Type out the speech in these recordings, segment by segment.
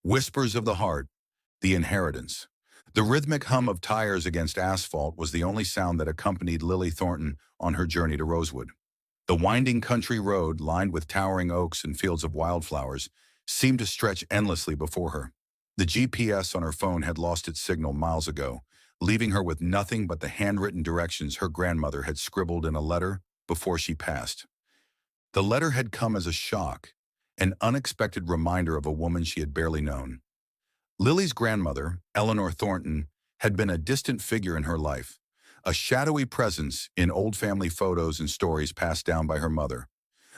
Whispers of the heart, the inheritance. The rhythmic hum of tires against asphalt was the only sound that accompanied Lily Thornton on her journey to Rosewood. The winding country road, lined with towering oaks and fields of wildflowers, seemed to stretch endlessly before her. The GPS on her phone had lost its signal miles ago, leaving her with nothing but the handwritten directions her grandmother had scribbled in a letter before she passed. The letter had come as a shock, an unexpected reminder of a woman she had barely known. Lily's grandmother, Eleanor Thornton, had been a distant figure in her life, a shadowy presence in old family photos and stories passed down by her mother.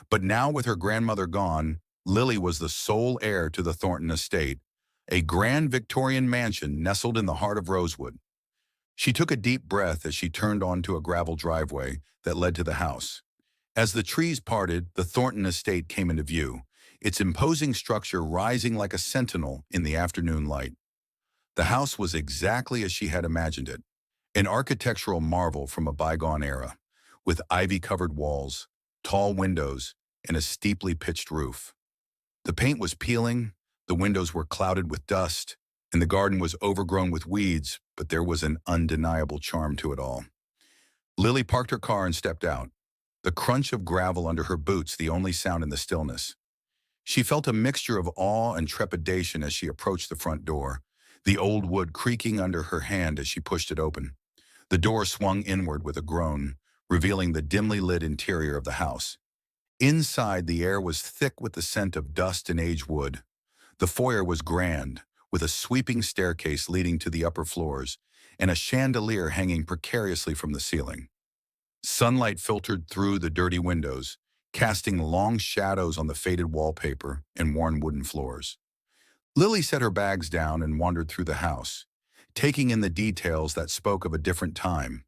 But now, with her grandmother gone, Lily was the sole heir to the Thornton estate, a grand Victorian mansion nestled in the heart of Rosewood. She took a deep breath as she turned onto a gravel driveway that led to the house. As the trees parted, the Thornton estate came into view, its imposing structure rising like a sentinel in the afternoon light. The house was exactly as she had imagined it, an architectural marvel from a bygone era, with ivy-covered walls, tall windows, and a steeply pitched roof. The paint was peeling, the windows were clouded with dust, and the garden was overgrown with weeds, but there was an undeniable charm to it all. Lily parked her car and stepped out, the crunch of gravel under her boots the only sound in the stillness. She felt a mixture of awe and trepidation as she approached the front door, the old wood creaking under her hand as she pushed it open. The door swung inward with a groan, revealing the dimly lit interior of the house. Inside, the air was thick with the scent of dust and aged wood. The foyer was grand, with a sweeping staircase leading to the upper floors, and a chandelier hanging precariously from the ceiling. Sunlight filtered through the dirty windows, casting long shadows on the faded wallpaper and worn wooden floors. Lily set her bags down and wandered through the house, taking in the details that spoke of a different time.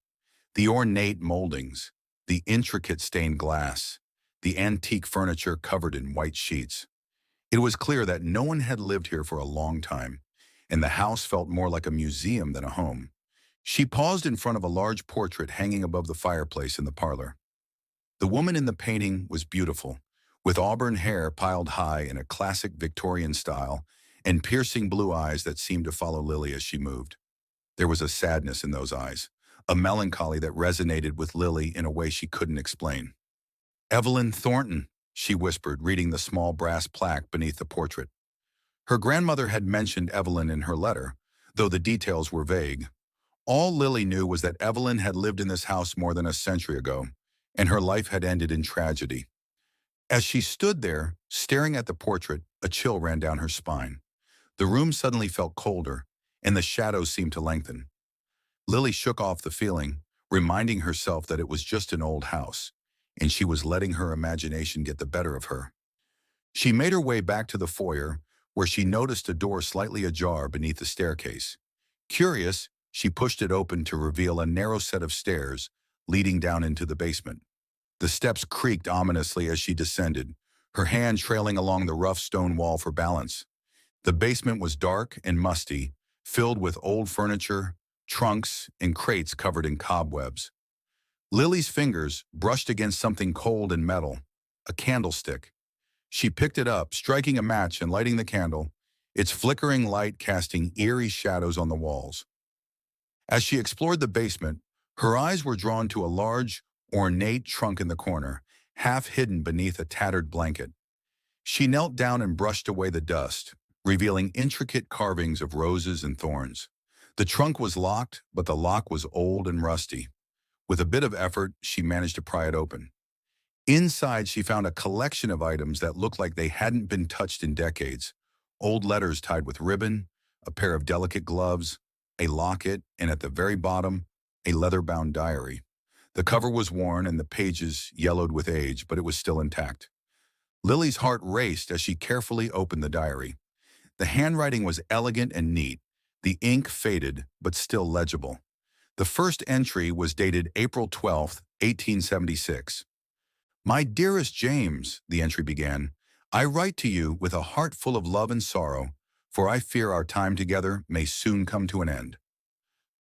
The ornate moldings, the intricate stained glass, the antique furniture covered in white sheets. It was clear that no one had lived here for a long time, and the house felt more like a museum than a home. She paused in front of a large portrait hanging above the fireplace in the parlor. The woman in the painting was beautiful, with auburn hair piled high in a classic Victorian style and piercing blue eyes that seemed to follow Lily as she moved. There was a sadness in those eyes, a melancholy that resonated with Lily in a way she couldn't explain. "Evelyn Thornton," she whispered, reading the small brass plaque beneath the portrait. Her grandmother had mentioned Evelyn in her letter, though the details were vague. All Lily knew was that Evelyn had lived in this house more than a century ago, and her life had ended in tragedy. As she stood there, staring at the portrait, a chill ran down her spine. The room suddenly felt colder, and the shadows seemed to lengthen. Lily shook off the feeling, reminding herself that it was just an old house, and she was letting her imagination get the better of her. She made her way back to the foyer, where she noticed a door slightly ajar beneath the staircase. Curious, she pushed it open to reveal a narrow set of stairs leading down into the basement. The steps creaked ominously as she descended, her hand trailing along the rough stone wall for balance. The basement was dark and musty, filled with old furniture, trunks, and crates covered in cobwebs. Lily's fingers brushed against something cold and metal, a candlestick. She picked it up, striking a match and lighting the candle, its flickering light casting eerie shadows on the walls. As she explored the basement, her eyes were drawn to a large, ornate trunk in the corner, half hidden beneath a tattered blanket. She knelt down and brushed away the dust, revealing intricate carvings of roses and thorns. The trunk was locked, but the lock was old and rusty. With a bit of effort, she managed to pry it open. Inside, she found a collection of items that looked like they hadn't been touched in decades. Old letters tied with ribbon, a pair of delicate gloves, a locket, and at the very bottom, a leather-bound diary. The cover was worn and the pages yellowed with age, but it was still intact. Lily's heart raced as she carefully opened the diary. The handwriting was elegant and neat, the ink faded but still legible. The first entry was dated April 12, 1876. "My dearest James," the entry began, "I write to you with a heart full of love and sorrow, for I fear our time together may soon come to an end."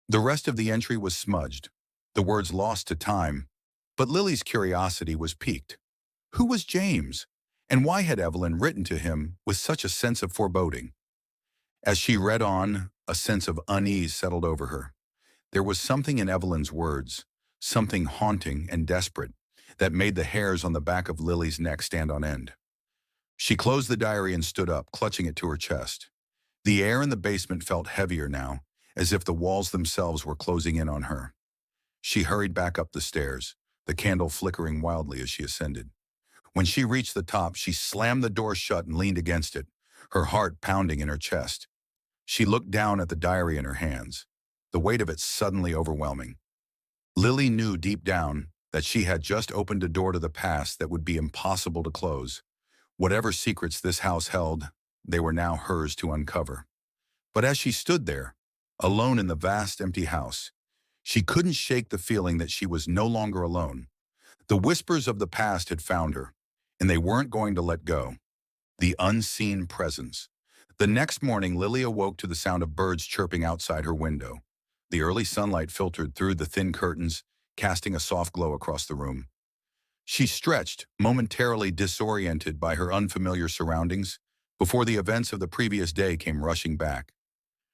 The rest of the entry was smudged, the words lost to time, but Lily's curiosity was piqued. Who was James, and why had Evelyn written to him with such a sense of foreboding? As she read on, a sense of unease settled over her. There was something in Evelyn's words, something haunting and desperate, that made the hairs on the back of Lily's neck stand on end. She closed the diary and stood up, clutching it to her chest. The air in the basement felt heavier now, as if the walls themselves were closing in on her. She hurried back up the stairs, the candle flickering wildly as she ascended. When she reached the top, she slammed the door shut and leaned against it, her heart pounding in her chest. She looked down at the diary in her hands, the weight of it suddenly overwhelming. Lily knew deep down that she had just opened a door to the past that would be impossible to close. Whatever secrets this house held, they were now hers to uncover. But as she stood there, alone in the vast empty house, she couldn't shake the feeling that she was no longer alone. The whispers of the past had found her, and they weren't going to let go. The unseen presence. The next morning, Lily awoke to the sound of birds chirping outside her window. The early sunlight filtered through the thin curtains, casting a soft glow across the room. She stretched, momentarily disoriented by her unfamiliar surroundings, before the events of the previous day came rushing back.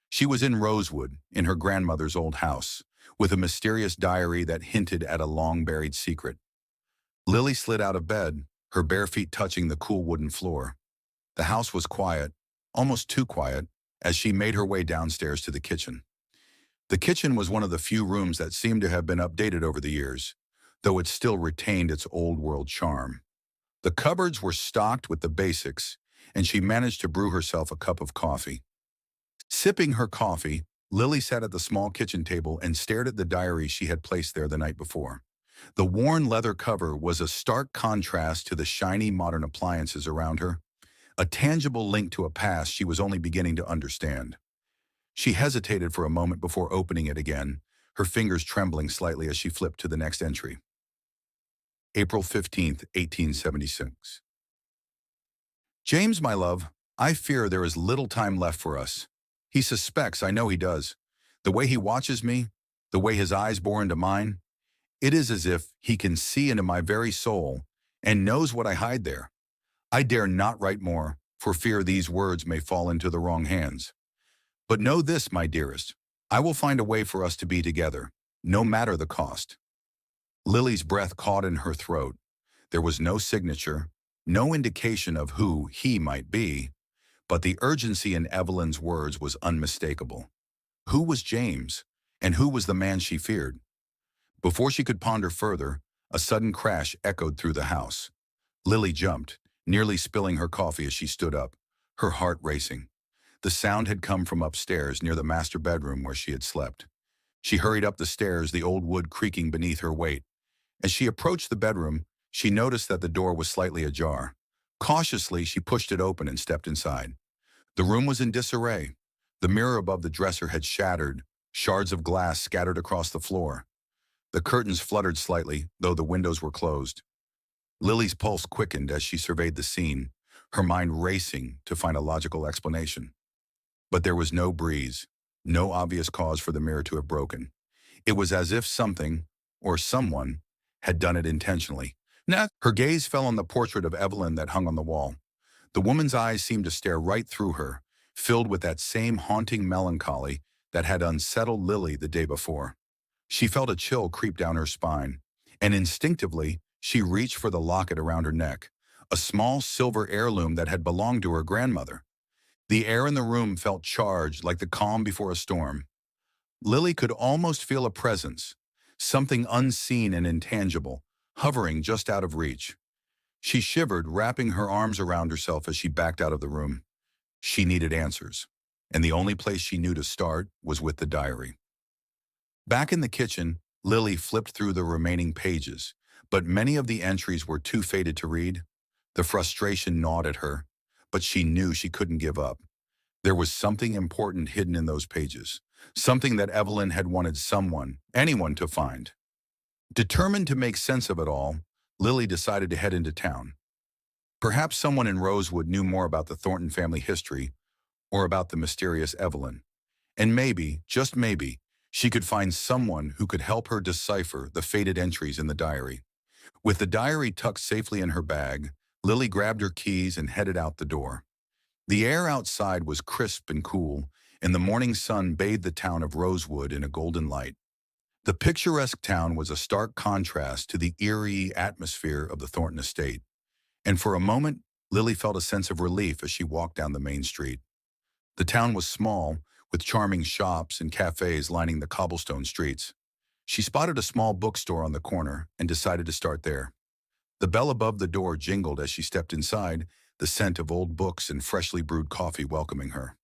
She was in Rosewood, in her grandmother's old house, with a mysterious diary that hinted at a long-buried secret. Lily slid out of bed, her bare feet touching the cool wooden floor. The house was quiet, almost too quiet, as she made her way downstairs to the kitchen. The kitchen was one of the few rooms that seemed to have been updated over the years, though it still retained its old-world charm. The cupboards were stocked with the basics, and she managed to brew herself a cup of coffee. Sipping her coffee, Lily sat at the small kitchen table and stared at the diary she had placed there the night before. The worn leather cover was a stark contrast to the shiny modern appliances around her, a tangible link to a past she was only beginning to understand. She hesitated for a moment before opening it again, her fingers trembling slightly as she flipped to the next entry. April 15th, 1876. James, my love, I fear there is little time left for us. He suspects, I know he does. The way he watches me, the way his eyes bore into mine, it is as if he can see into my very soul and knows what I hide there. I dare not write more, for fear these words may fall into the wrong hands. But know this, my dearest, I will find a way for us to be together, no matter the cost. Lily's breath caught in her throat. There was no signature, no indication of who he might be, but the urgency in Evelyn's words was unmistakable. Who was James, and who was the man she feared? Before she could ponder further, a sudden crash echoed through the house. Lily jumped, nearly spilling her coffee as she stood up, her heart racing. The sound had come from upstairs near the master bedroom where she had slept. She hurried up the stairs, the old wood creaking beneath her weight. As she approached the bedroom, she noticed that the door was slightly ajar. Cautiously, she pushed it open and stepped inside. The room was in disarray. The mirror above the dresser had shattered, shards of glass scattered across the floor. The curtains fluttered slightly, though the windows were closed. Lily's pulse quickened as she surveyed the scene, her mind racing to find a logical explanation. But there was no breeze, no obvious cause for the mirror to have broken. It was as if something, or someone, had done it intentionally. Her gaze fell on the portrait of Evelyn that hung on the wall. The woman's eyes seemed to stare right through her, filled with that same haunting melancholy that had unsettled Lily the day before. She felt a chill creep down her spine, and instinctively, she reached for the locket around her neck, a small silver heirloom that had belonged to her grandmother. The air in the room felt charged like the calm before a storm. Lily could almost feel a presence, something unseen and intangible, hovering just out of reach. She shivered, wrapping her arms around herself as she backed out of the room. She needed answers, and the only place she knew to start was with the diary. Back in the kitchen, Lily flipped through the remaining pages, but many of the entries were too faded to read. The frustration gnawed at her, but she knew she couldn't give up. There was something important hidden in those pages, something that Evelyn had wanted someone, anyone, to find. Determined to make sense of it all, Lily decided to head into town. Perhaps someone in Rosewood knew more about the Thornton family history or about the mysterious Evelyn. And maybe, just maybe, she could find someone who could help her decipher the faded entries in the diary. With the diary tucked safely in her bag, Lily grabbed her keys and headed out the door. The air outside was crisp and cool, and the morning sun bathed the town of Rosewood in a golden light. The picturesque town was a stark contrast to the eerie atmosphere of the Thornton estate, and for a moment, Lily felt a sense of relief as she walked down the main street. The town was small, with charming shops and cafes lining the cobblestone streets. She spotted a small bookstore on the corner and decided to start there. The bell above the door jingled as she stepped inside, the scent of old books and freshly brewed coffee welcoming her.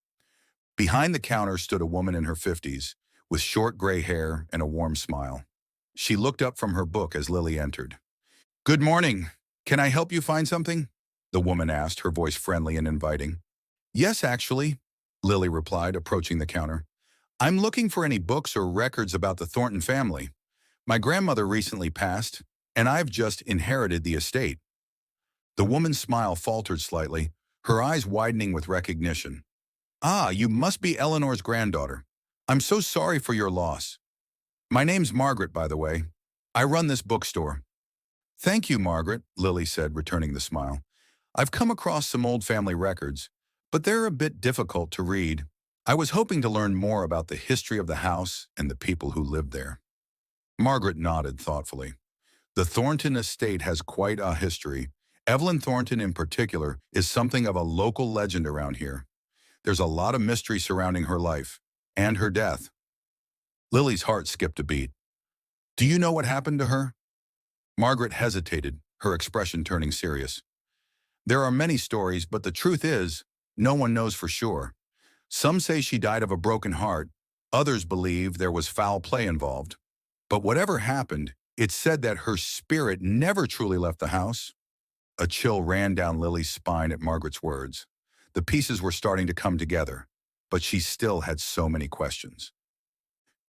Behind the counter stood a woman in her 50s, with short gray hair and a warm smile. She looked up from her book as Lily entered. "Good morning. Can I help you find something?" the woman asked, her voice friendly and inviting. "Yes, actually," Lily replied, approaching the counter. "I'm looking for any books or records about the Thornton family. My grandmother recently passed, and I've just inherited the estate." The woman's smile faltered slightly, her eyes widening with recognition. "Ah, you must be Eleanor's granddaughter. I'm so sorry for your loss. My name's Margaret, by the way. I run this bookstore." "Thank you, Margaret," Lily said, returning the smile. "I've come across some old family records, but they're a bit difficult to read. I was hoping to learn more about the history of the house and the people who lived there." Margaret nodded thoughtfully. "The Thornton estate has quite a history. Evelyn Thornton in particular is something of a local legend around here. There's a lot of mystery surrounding her life and her death." Lily's heart skipped a beat. "Do you know what happened to her?" Margaret hesitated, her expression turning serious. "There are many stories, but the truth is, no one knows for sure. Some say she died of a broken heart. Others believe there was foul play involved. But whatever happened, it's said that her spirit never truly left the house." A chill ran down Lily's spine at Margaret's words. The pieces were starting to come together, but she still had so many questions.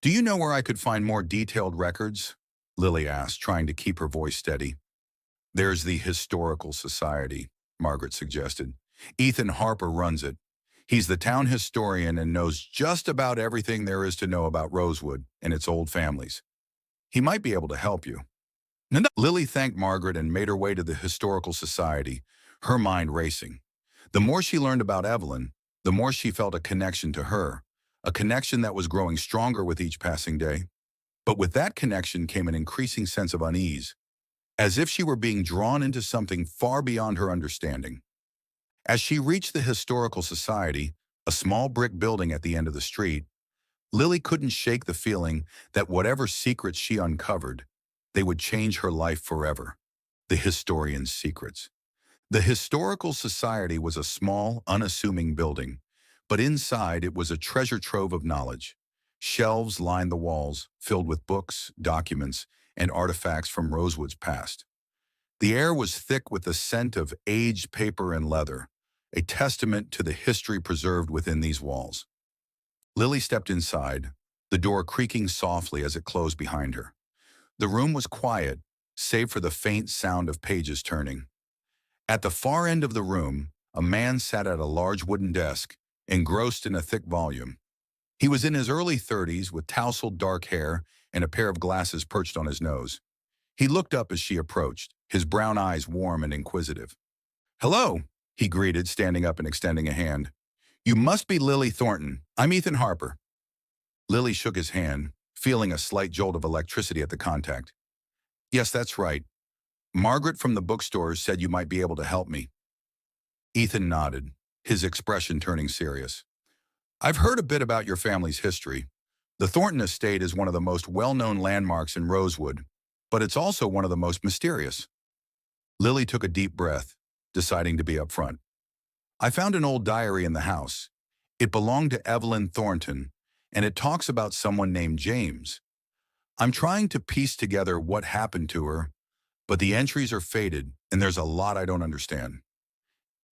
"Do you know where I could find more detailed records?" Lily asked, trying to keep her voice steady. "There's the Historical Society," Margaret suggested. "Ethan Harper runs it. He's the town historian and knows just about everything there is to know about Rosewood and its old families. He might be able to help you." Lily thanked Margaret and made her way to the Historical Society, her mind racing. The more she learned about Evelyn, the more she felt a connection to her, a connection that was growing stronger with each passing day. But with that connection came an increasing sense of unease, as if she were being drawn into something far beyond her understanding. As she reached the Historical Society, a small brick building at the end of the street, Lily couldn't shake the feeling that whatever secrets she uncovered, they would change her life forever. The historian's secrets. The Historical Society was a small, unassuming building, but inside it was a treasure trove of knowledge. Shelves lined the walls, filled with books, documents, and artifacts from Rosewood's past. The air was thick with the scent of aged paper and leather, a testament to the history preserved within these walls. Lily stepped inside, the door creaking softly as it closed behind her. The room was quiet, save for the faint sound of pages turning. At the far end of the room, a man sat at a large wooden desk, engrossed in a thick volume. He was in his early 30s with tousled dark hair and a pair of glasses perched on his nose. He looked up as she approached, his brown eyes warm and inquisitive. "Hello," he greeted, standing up and extending a hand. "You must be Lily Thornton. I'm Ethan Harper." Lily shook his hand, feeling a slight jolt of electricity at the contact. "Yes, that's right. Margaret from the bookstore said you might be able to help me." Ethan nodded, his expression turning serious. "I've heard a bit about your family's history. The Thornton estate is one of the most well-known landmarks in Rosewood, but it's also one of the most mysterious." Lily took a deep breath, deciding to be upfront. "I found an old diary in the house. It belonged to Evelyn Thornton, and it talks about someone named James. I'm trying to piece together what happened to her, but the entries are faded, and there's a lot I don't understand."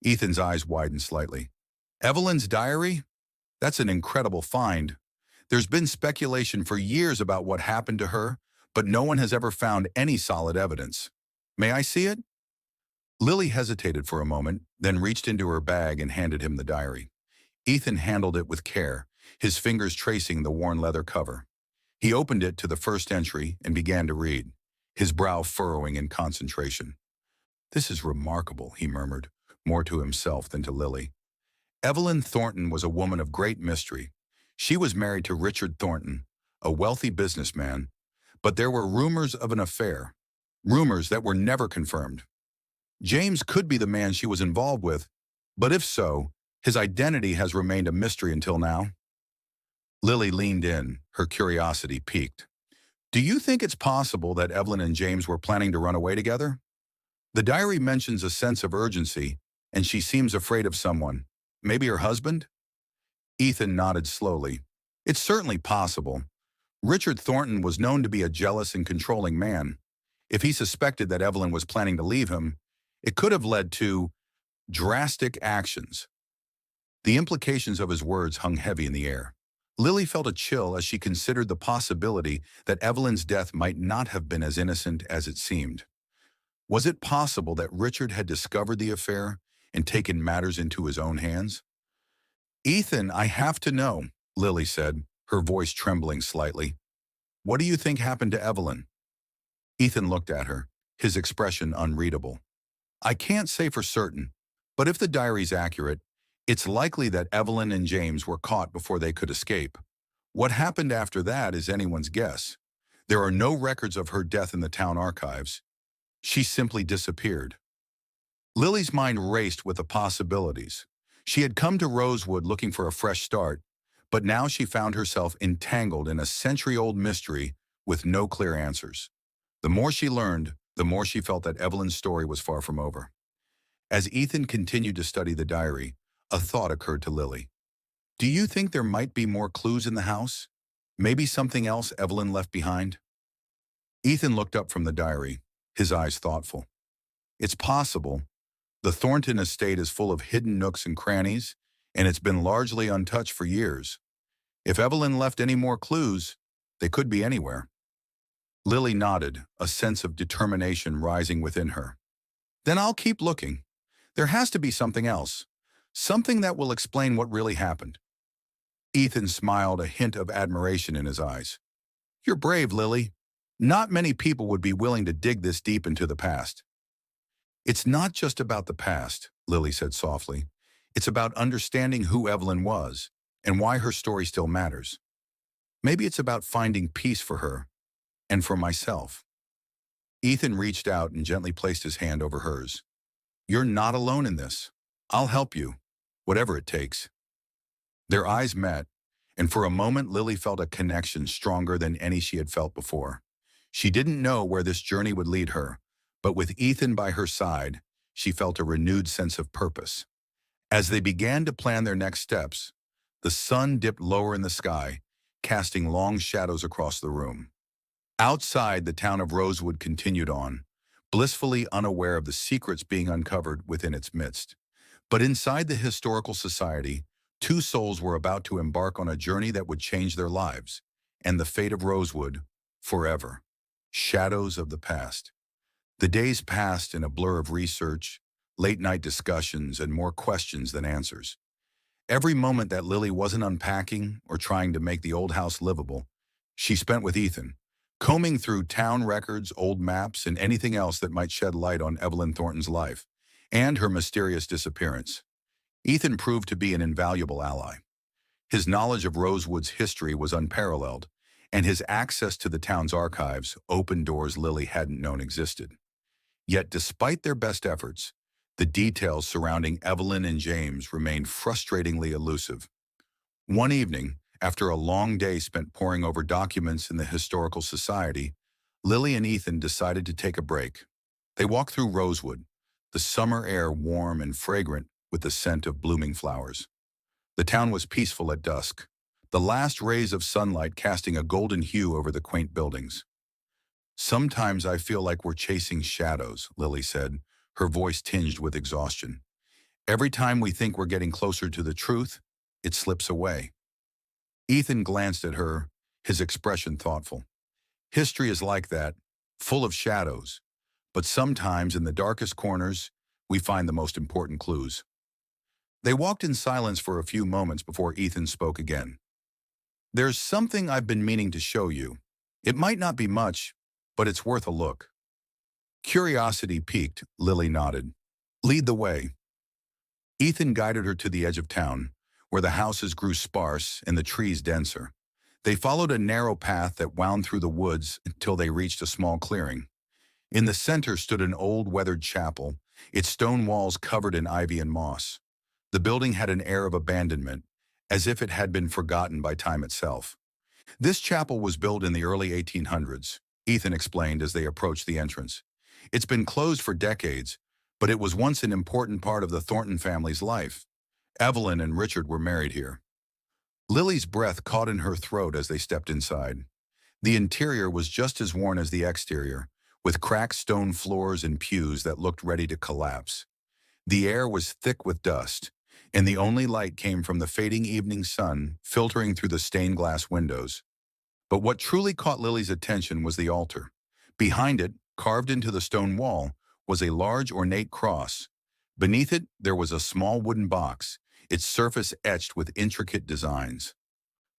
Ethan's eyes widened slightly. "Evelyn's diary? That's an incredible find. There's been speculation for years about what happened to her, but no one has ever found any solid evidence. May I see it?" Lily hesitated for a moment, then reached into her bag and handed him the diary. Ethan handled it with care, his fingers tracing the worn leather cover. He opened it to the first entry and began to read, his brow furrowing in concentration. "This is remarkable," he murmured, more to himself than to Lily. Evelyn Thornton was a woman of great mystery. She was married to Richard Thornton, a wealthy businessman, but there were rumors of an affair, rumors that were never confirmed. James could be the man she was involved with, but if so, his identity has remained a mystery until now. Lily leaned in, her curiosity piqued. Do you think it's possible that Evelyn and James were planning to run away together? The diary mentions a sense of urgency, and she seems afraid of someone. Maybe her husband? Ethan nodded slowly. It's certainly possible. Richard Thornton was known to be a jealous and controlling man. If he suspected that Evelyn was planning to leave him, it could have led to drastic actions. The implications of his words hung heavy in the air. Lily felt a chill as she considered the possibility that Evelyn's death might not have been as innocent as it seemed. Was it possible that Richard had discovered the affair and taken matters into his own hands? Ethan, I have to know, Lily said, her voice trembling slightly. What do you think happened to Evelyn? Ethan looked at her, his expression unreadable. I can't say for certain, but if the diary's accurate, it's likely that Evelyn and James were caught before they could escape. What happened after that is anyone's guess. There are no records of her death in the town archives. She simply disappeared. Lily's mind raced with the possibilities. She had come to Rosewood looking for a fresh start, but now she found herself entangled in a century-old mystery with no clear answers. The more she learned, the more she felt that Evelyn's story was far from over. As Ethan continued to study the diary, a thought occurred to Lily. Do you think there might be more clues in the house? Maybe something else Evelyn left behind? Ethan looked up from the diary, his eyes thoughtful. It's possible. The Thornton estate is full of hidden nooks and crannies, and it's been largely untouched for years. If Evelyn left any more clues, they could be anywhere. Lily nodded, a sense of determination rising within her. Then I'll keep looking. There has to be something else. Something that will explain what really happened. Ethan smiled, a hint of admiration in his eyes. You're brave, Lily. Not many people would be willing to dig this deep into the past. It's not just about the past, Lily said softly. It's about understanding who Evelyn was and why her story still matters. Maybe it's about finding peace for her and for myself. Ethan reached out and gently placed his hand over hers. You're not alone in this. I'll help you, whatever it takes. Their eyes met, and for a moment Lily felt a connection stronger than any she had felt before. She didn't know where this journey would lead her, but with Ethan by her side, she felt a renewed sense of purpose. As they began to plan their next steps, the sun dipped lower in the sky, casting long shadows across the room. Outside, the town of Rosewood continued on, blissfully unaware of the secrets being uncovered within its midst. But inside the historical society, two souls were about to embark on a journey that would change their lives, and the fate of Rosewood forever. Shadows of the past. The days passed in a blur of research, late-night discussions, and more questions than answers. Every moment that Lily wasn't unpacking or trying to make the old house livable, she spent with Ethan, combing through town records, old maps, and anything else that might shed light on Evelyn Thornton's life and her mysterious disappearance. Ethan proved to be an invaluable ally. His knowledge of Rosewood's history was unparalleled, and his access to the town's archives opened doors Lily hadn't known existed. Yet despite their best efforts, the details surrounding Evelyn and James remained frustratingly elusive. One evening, after a long day spent poring over documents in the Historical Society, Lily and Ethan decided to take a break. They walked through Rosewood, the summer air warm and fragrant with the scent of blooming flowers. The town was peaceful at dusk, the last rays of sunlight casting a golden hue over the quaint buildings. Sometimes I feel like we're chasing shadows, Lily said, her voice tinged with exhaustion. Every time we think we're getting closer to the truth, it slips away. Ethan glanced at her, his expression thoughtful. History is like that, full of shadows, but sometimes in the darkest corners, we find the most important clues. They walked in silence for a few moments before Ethan spoke again. There's something I've been meaning to show you. It might not be much, but it's worth a look. Curiosity piqued, Lily nodded. Lead the way. Ethan guided her to the edge of town, where the houses grew sparse and the trees denser. They followed a narrow path that wound through the woods until they reached a small clearing. In the center stood an old weathered chapel, its stone walls covered in ivy and moss. The building had an air of abandonment, as if it had been forgotten by time itself. This chapel was built in the early 1800s, Ethan explained as they approached the entrance. It's been closed for decades, but it was once an important part of the Thornton family's life. Evelyn and Richard were married here. Lily's breath caught in her throat as they stepped inside. The interior was just as worn as the exterior, with cracked stone floors and pews that looked ready to collapse. The air was thick with dust, and the only light came from the fading evening sun filtering through the stained glass windows. But what truly caught Lily's attention was the altar. Behind it, carved into the stone wall, was a large ornate cross. Beneath it, there was a small wooden box, its surface etched with intricate designs.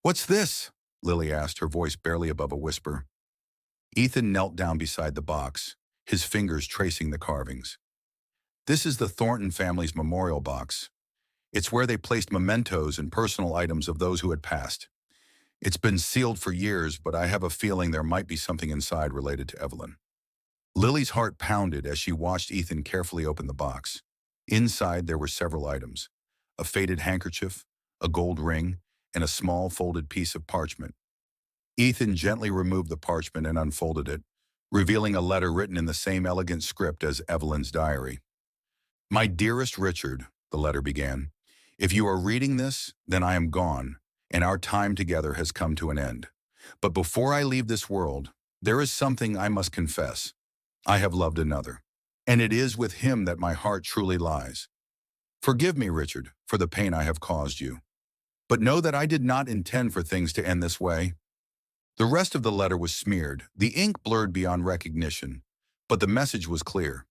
"What's this?" Lily asked, her voice barely above a whisper. Ethan knelt down beside the box, his fingers tracing the carvings. "This is the Thornton family's memorial box. It's where they placed mementos and personal items of those who had passed. It's been sealed for years, but I have a feeling there might be something inside related to Evelyn." Lily's heart pounded as she watched Ethan carefully open the box. Inside, there were several items: a faded handkerchief, a gold ring, and a small folded piece of parchment. Ethan gently removed the parchment and unfolded it, revealing a letter written in the same elegant script as Evelyn's diary. "My dearest Richard," the letter began, "if you are reading this, then I am gone, and our time together has come to an end. But before I leave this world, there is something I must confess. I have loved another, and it is with him that my heart truly lies. Forgive me, Richard, for the pain I have caused you. But know that I did not intend for things to end this way." The rest of the letter was smeared, the ink blurred beyond recognition, but the message was clear.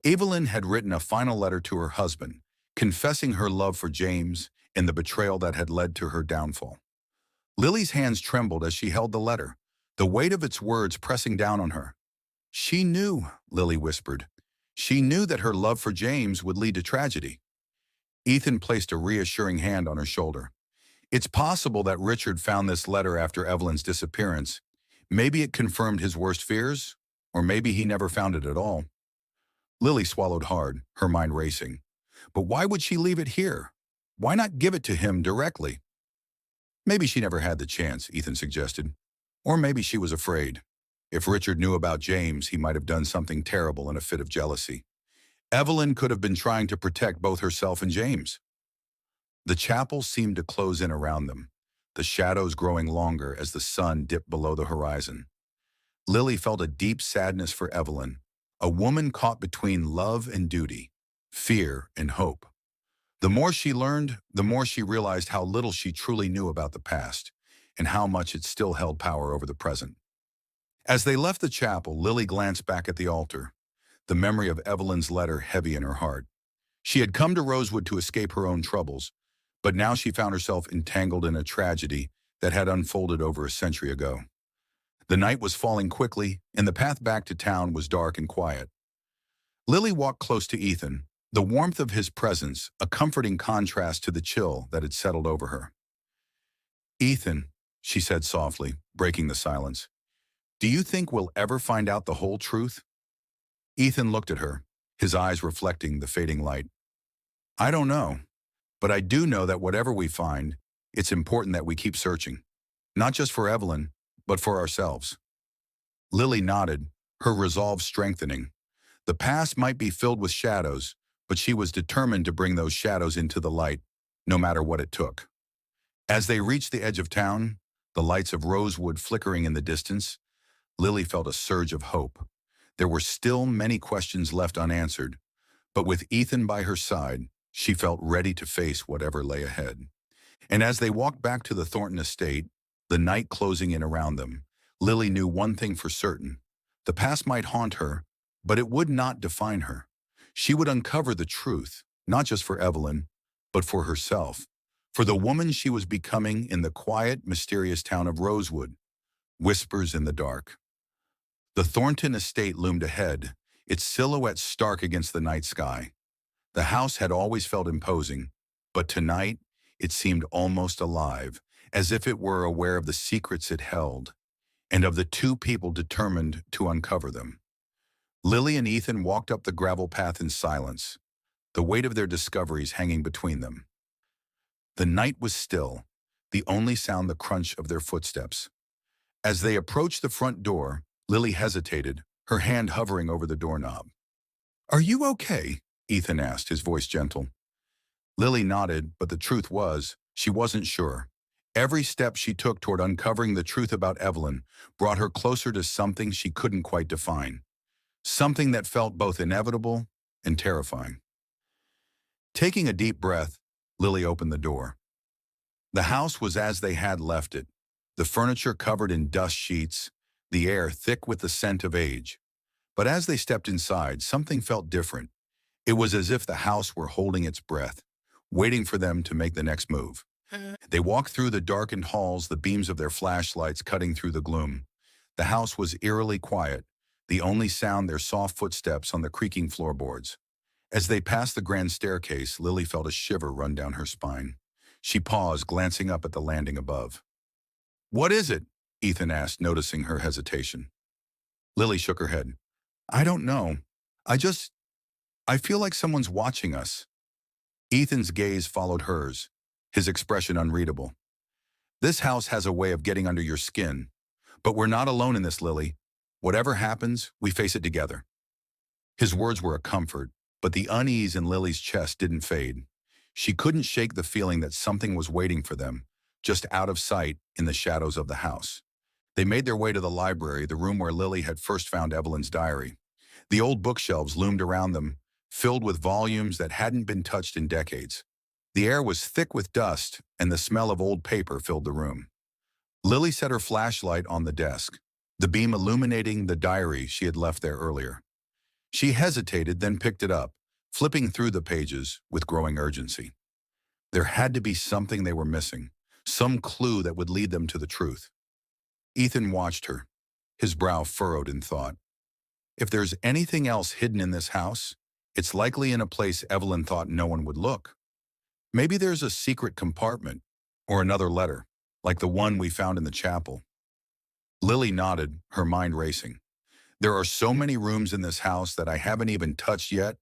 Evelyn had written a final letter to her husband, confessing her love for James and the betrayal that had led to her downfall. Lily's hands trembled as she held the letter, the weight of its words pressing down on her. "She knew," Lily whispered. "She knew that her love for James would lead to tragedy." Ethan placed a reassuring hand on her shoulder. "It's possible that Richard found this letter after Evelyn's disappearance. Maybe it confirmed his worst fears, or maybe he never found it at all." Lily swallowed hard, her mind racing. But why would she leave it here? Why not give it to him directly? "Maybe she never had the chance," Ethan suggested. "Or maybe she was afraid. If Richard knew about James, he might have done something terrible in a fit of jealousy. Evelyn could have been trying to protect both herself and James." The chapel seemed to close in around them, the shadows growing longer as the sun dipped below the horizon. Lily felt a deep sadness for Evelyn, a woman caught between love and duty, fear and hope. The more she learned, the more she realized how little she truly knew about the past, and how much it still held power over the present. As they left the chapel, Lily glanced back at the altar, the memory of Evelyn's letter heavy in her heart. She had come to Rosewood to escape her own troubles, but now she found herself entangled in a tragedy that had unfolded over a century ago. The night was falling quickly, and the path back to town was dark and quiet. Lily walked close to Ethan, the warmth of his presence a comforting contrast to the chill that had settled over her. "Ethan," she said softly, breaking the silence, "do you think we'll ever find out the whole truth?" Ethan looked at her, his eyes reflecting the fading light. "I don't know. But I do know that whatever we find, it's important that we keep searching. Not just for Evelyn, but for ourselves." Lily nodded, her resolve strengthening. The past might be filled with shadows, but she was determined to bring those shadows into the light, no matter what it took. As they reached the edge of town, the lights of Rosewood flickering in the distance, Lily felt a surge of hope. There were still many questions left unanswered, but with Ethan by her side, she felt ready to face whatever lay ahead. And as they walked back to the Thornton estate, the night closing in around them, Lily knew one thing for certain. The past might haunt her, but it would not define her. She would uncover the truth, not just for Evelyn, but for herself, for the woman she was becoming in the quiet, mysterious town of Rosewood. Whispers in the dark. The Thornton estate loomed ahead, its silhouette stark against the night sky. The house had always felt imposing, but tonight it seemed almost alive, as if it were aware of the secrets it held, and of the two people determined to uncover them. Lily and Ethan walked up the gravel path in silence, the weight of their discoveries hanging between them. The night was still, the only sound the crunch of their footsteps. As they approached the front door, Lily hesitated, her hand hovering over the doorknob. "Are you okay?" Ethan asked, his voice gentle. Lily nodded, but the truth was, she wasn't sure. Every step she took toward uncovering the truth about Evelyn brought her closer to something she couldn't quite define. Something that felt both inevitable and terrifying. Taking a deep breath, Lily opened the door. The house was as they had left it, the furniture covered in dust sheets, the air thick with the scent of age. But as they stepped inside, something felt different. It was as if the house were holding its breath, waiting for them to make the next move. They walked through the darkened halls, the beams of their flashlights cutting through the gloom. The house was eerily quiet, the only sound their soft footsteps on the creaking floorboards. As they passed the grand staircase, Lily felt a shiver run down her spine. She paused, glancing up at the landing above. "What is it?" Ethan asked, noticing her hesitation. Lily shook her head. "I don't know. I feel like someone's watching us." Ethan's gaze followed hers, his expression unreadable. "This house has a way of getting under your skin. But we're not alone in this, Lily. Whatever happens, we face it together." His words were a comfort, but the unease in Lily's chest didn't fade. She couldn't shake the feeling that something was waiting for them, just out of sight in the shadows of the house. They made their way to the library, the room where Lily had first found Evelyn's diary. The old bookshelves loomed around them, filled with volumes that hadn't been touched in decades. The air was thick with dust, and the smell of old paper filled the room. Lily set her flashlight on the desk, the beam illuminating the diary she had left there earlier. She hesitated, then picked it up, flipping through the pages with growing urgency. There had to be something they were missing, some clue that would lead them to the truth. Ethan watched her, his brow furrowed in thought. If there's anything else hidden in this house, it's likely in a place Evelyn thought no one would look. Maybe there's a secret compartment, or another letter, like the one we found in the chapel. Lily nodded, her mind racing. "There are so many rooms in this house that I haven't even touched yet.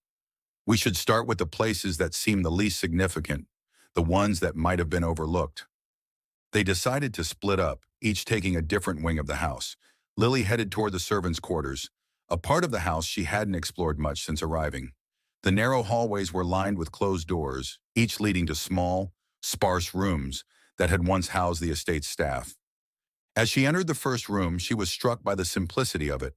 We should start with the places that seem the least significant, the ones that might have been overlooked." They decided to split up, each taking a different wing of the house. Lily headed toward the servants' quarters, a part of the house she hadn't explored much since arriving. The narrow hallways were lined with closed doors, each leading to small, sparse rooms that had once housed the estate's staff. As she entered the first room, she was struck by the simplicity of it.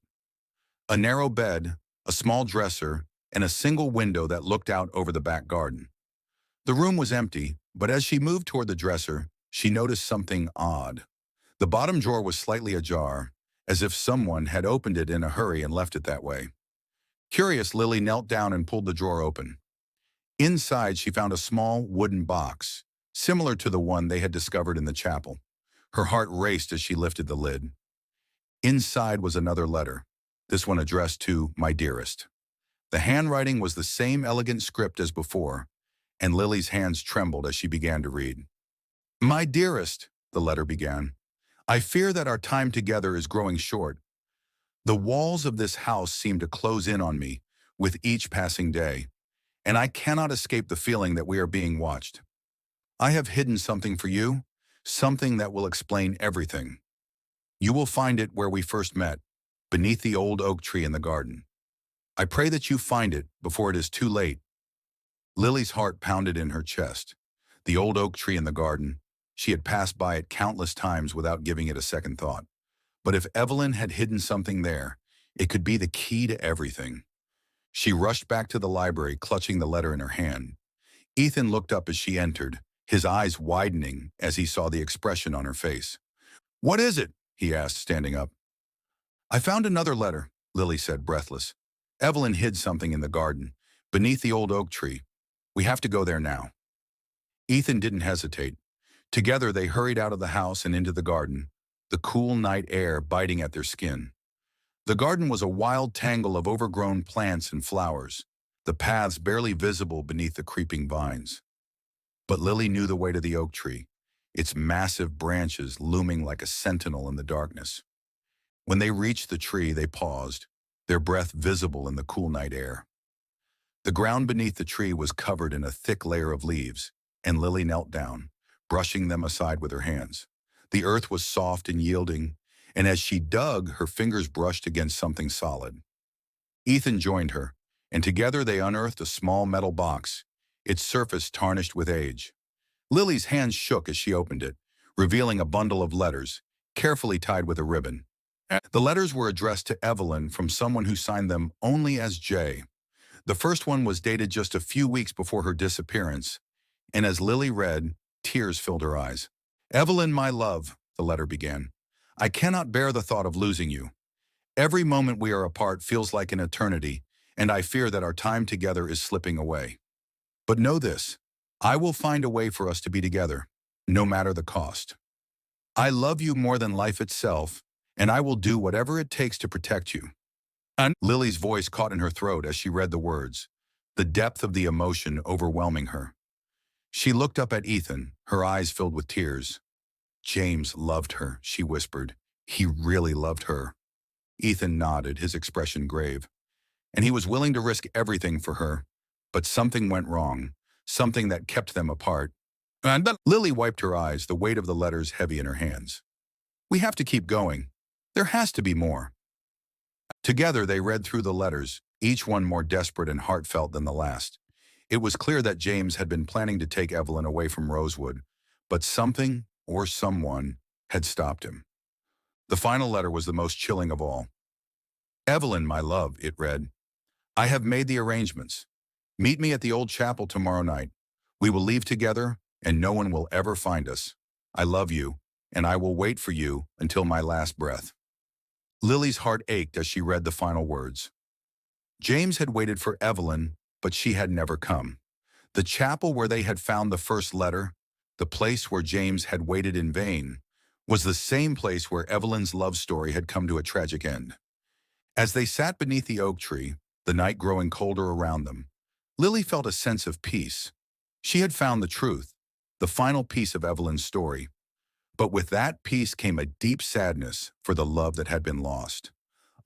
A narrow bed, a small dresser, and a single window that looked out over the back garden. The room was empty, but as she moved toward the dresser, she noticed something odd. The bottom drawer was slightly ajar, as if someone had opened it in a hurry and left it that way. Curious, Lily knelt down and pulled the drawer open. Inside, she found a small wooden box, similar to the one they had discovered in the chapel. Her heart raced as she lifted the lid. Inside was another letter, this one addressed to "My dearest." The handwriting was the same elegant script as before, and Lily's hands trembled as she began to read. "My dearest," the letter began, "I fear that our time together is growing short. The walls of this house seem to close in on me with each passing day, and I cannot escape the feeling that we are being watched. I have hidden something for you, something that will explain everything. You will find it where we first met, beneath the old oak tree in the garden. I pray that you find it before it is too late." Lily's heart pounded in her chest. The old oak tree in the garden, she had passed by it countless times without giving it a second thought. But if Evelyn had hidden something there, it could be the key to everything. She rushed back to the library, clutching the letter in her hand. Ethan looked up as she entered, his eyes widening as he saw the expression on her face. "What is it?" he asked, standing up. "I found another letter," Lily said, breathless. "Evelyn hid something in the garden, beneath the old oak tree. We have to go there now." Ethan didn't hesitate. Together they hurried out of the house and into the garden, the cool night air biting at their skin. The garden was a wild tangle of overgrown plants and flowers. the paths barely visible beneath the creeping vines. But Lily knew the way to the oak tree, its massive branches looming like a sentinel in the darkness. When they reached the tree, they paused, their breath visible in the cool night air. The ground beneath the tree was covered in a thick layer of leaves, and Lily knelt down, brushing them aside with her hands. The earth was soft and yielding, and as she dug, her fingers brushed against something solid. Ethan joined her, and together they unearthed a small metal box, its surface tarnished with age. Lily's hands shook as she opened it, revealing a bundle of letters, carefully tied with a ribbon. The letters were addressed to Evelyn from someone who signed them only as J. The first one was dated just a few weeks before her disappearance, and as Lily read, tears filled her eyes. "Evelyn, my love," the letter began, "I cannot bear the thought of losing you. Every moment we are apart feels like an eternity, and I fear that our time together is slipping away. But know this, I will find a way for us to be together, no matter the cost. I love you more than life itself, and I will do whatever it takes to protect you." And Lily's voice caught in her throat as she read the words, the depth of the emotion overwhelming her. She looked up at Ethan, her eyes filled with tears. "James loved her," she whispered. "He really loved her." Ethan nodded, his expression grave. "And he was willing to risk everything for her. But something went wrong, something that kept them apart." And Lily wiped her eyes, the weight of the letters heavy in her hands. "We have to keep going. There has to be more." Together they read through the letters, each one more desperate and heartfelt than the last. It was clear that James had been planning to take Evelyn away from Rosewood, but something, or someone, had stopped him. The final letter was the most chilling of all. "Evelyn, my love," it read, "I have made the arrangements. Meet me at the old chapel tomorrow night. We will leave together, and no one will ever find us. I love you, and I will wait for you until my last breath." Lily's heart ached as she read the final words. James had waited for Evelyn, but she had never come. The chapel where they had found the first letter, the place where James had waited in vain, was the same place where Evelyn's love story had come to a tragic end. As they sat beneath the oak tree, the night growing colder around them, Lily felt a sense of peace. She had found the truth, the final piece of Evelyn's story. But with that peace came a deep sadness for the love that had been lost.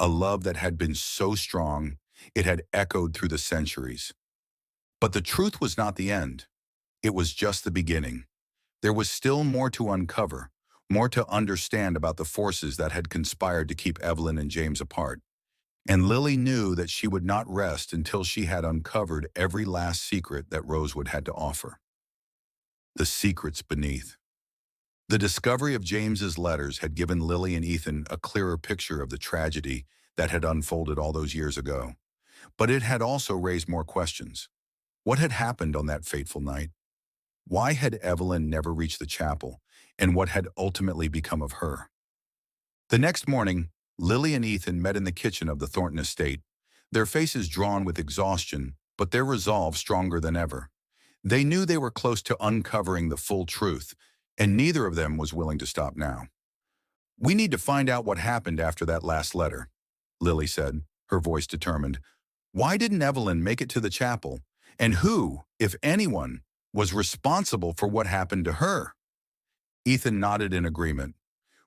A love that had been so strong, it had echoed through the centuries. But the truth was not the end. It was just the beginning. There was still more to uncover, more to understand about the forces that had conspired to keep Evelyn and James apart. And Lily knew that she would not rest until she had uncovered every last secret that Rosewood had to offer. The secrets beneath. The discovery of James's letters had given Lily and Ethan a clearer picture of the tragedy that had unfolded all those years ago. But it had also raised more questions. What had happened on that fateful night? Why had Evelyn never reached the chapel, and what had ultimately become of her? The next morning, Lily and Ethan met in the kitchen of the Thornton estate, their faces drawn with exhaustion, but their resolve stronger than ever. They knew they were close to uncovering the full truth, and neither of them was willing to stop now. "We need to find out what happened after that last letter," Lily said, her voice determined. "Why didn't Evelyn make it to the chapel? And who, if anyone, was responsible for what happened to her?" Ethan nodded in agreement.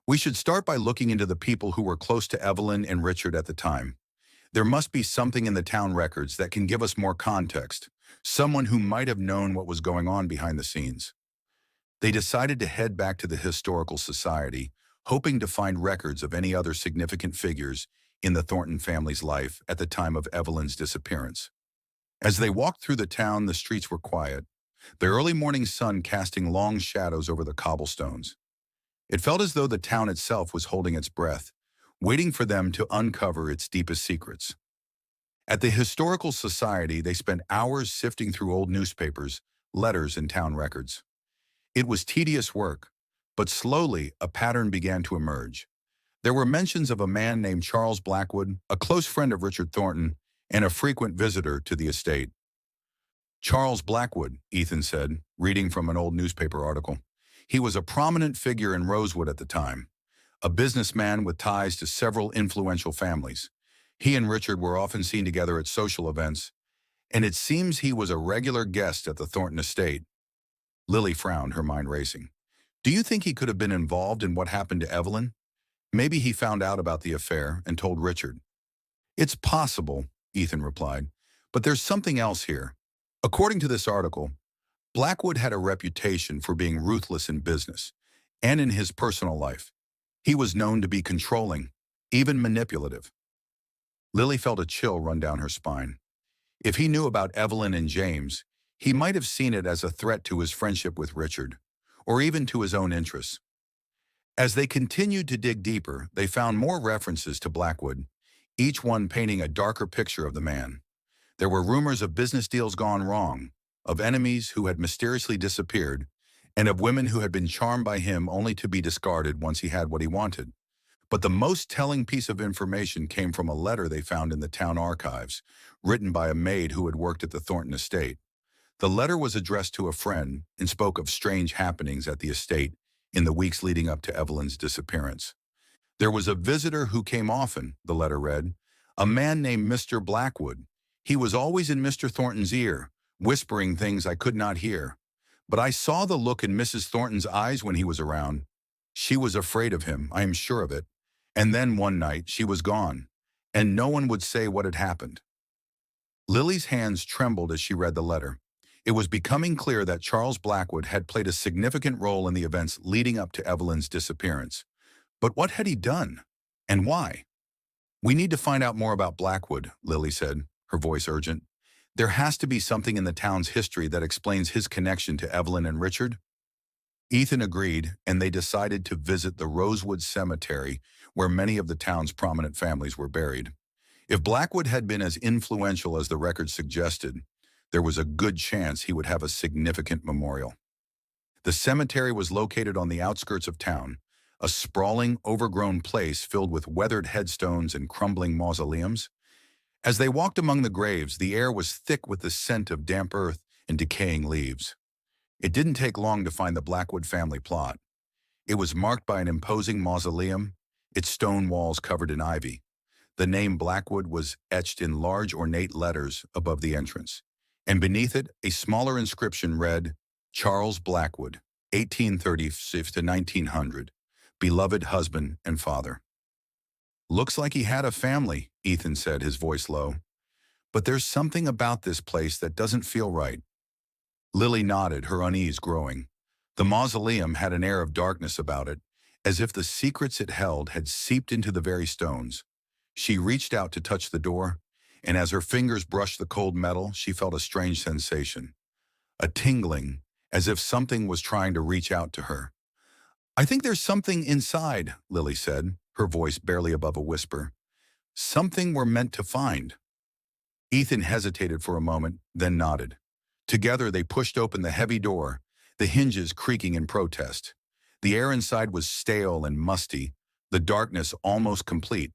"We should start by looking into the people who were close to Evelyn and Richard at the time. There must be something in the town records that can give us more context, someone who might have known what was going on behind the scenes." They decided to head back to the Historical Society, hoping to find records of any other significant figures in the Thornton family's life at the time of Evelyn's disappearance. As they walked through the town, the streets were quiet, the early morning sun casting long shadows over the cobblestones. It felt as though the town itself was holding its breath, waiting for them to uncover its deepest secrets. At the Historical Society, they spent hours sifting through old newspapers, letters, and town records. It was tedious work, but slowly a pattern began to emerge. There were mentions of a man named Charles Blackwood, a close friend of Richard Thornton, and a frequent visitor to the estate. "Charles Blackwood," Ethan said, reading from an old newspaper article. "He was a prominent figure in Rosewood at the time, a businessman with ties to several influential families. He and Richard were often seen together at social events, And it seems he was a regular guest at the Thornton estate. Lily frowned, her mind racing. Do you think he could have been involved in what happened to Evelyn? Maybe he found out about the affair and told Richard. It's possible, Ethan replied, but there's something else here. According to this article, Blackwood had a reputation for being ruthless in business and in his personal life. He was known to be controlling, even manipulative. Lily felt a chill run down her spine. If he knew about Evelyn and James, he might have seen it as a threat to his friendship with Richard, or even to his own interests. As they continued to dig deeper, they found more references to Blackwood, each one painting a darker picture of the man. There were rumors of business deals gone wrong, of enemies who had mysteriously disappeared, and of women who had been charmed by him only to be discarded once he had what he wanted. But the most telling piece of information came from a letter they found in the town archives, written by a maid who had worked at the Thornton estate. The letter was addressed to a friend and spoke of strange happenings at the estate in the weeks leading up to Evelyn's disappearance. There was a visitor who came often, the letter read, a man named Mr. Blackwood. He was always in Mr. Thornton's ear, whispering things I could not hear. But I saw the look in Mrs. Thornton's eyes when he was around. She was afraid of him, I am sure of it. And then one night she was gone, and no one would say what had happened. Lily's hands trembled as she read the letter. It was becoming clear that Charles Blackwood had played a significant role in the events leading up to Evelyn's disappearance. But what had he done? And why? We need to find out more about Blackwood, Lily said, her voice urgent. There has to be something in the town's history that explains his connection to Evelyn and Richard. Ethan agreed, and they decided to visit the Rosewood Cemetery, where many of the town's prominent families were buried. If Blackwood had been as influential as the record suggested, there was a good chance he would have a significant memorial. The cemetery was located on the outskirts of town, a sprawling, overgrown place filled with weathered headstones and crumbling mausoleums. As they walked among the graves, the air was thick with the scent of damp earth and decaying leaves. It didn't take long to find the Blackwood family plot. It was marked by an imposing mausoleum, its stone walls covered in ivy. The name Blackwood was etched in large ornate letters above the entrance, and beneath it a smaller inscription read, Charles Blackwood, 1836 to 1900, beloved husband and father. Looks like he had a family, Ethan said, his voice low. But there's something about this place that doesn't feel right. Lily nodded, her unease growing. The mausoleum had an air of darkness about it, as if the secrets it held had seeped into the very stones. She reached out to touch the door, and as her fingers brushed the cold metal, she felt a strange sensation. A tingling, as if something was trying to reach out to her. I think there's something inside, Lily said, her voice barely above a whisper. Something we're meant to find. Ethan hesitated for a moment, then nodded. Together they pushed open the heavy door, the hinges creaking in protest. The air inside was stale and musty, the darkness almost complete.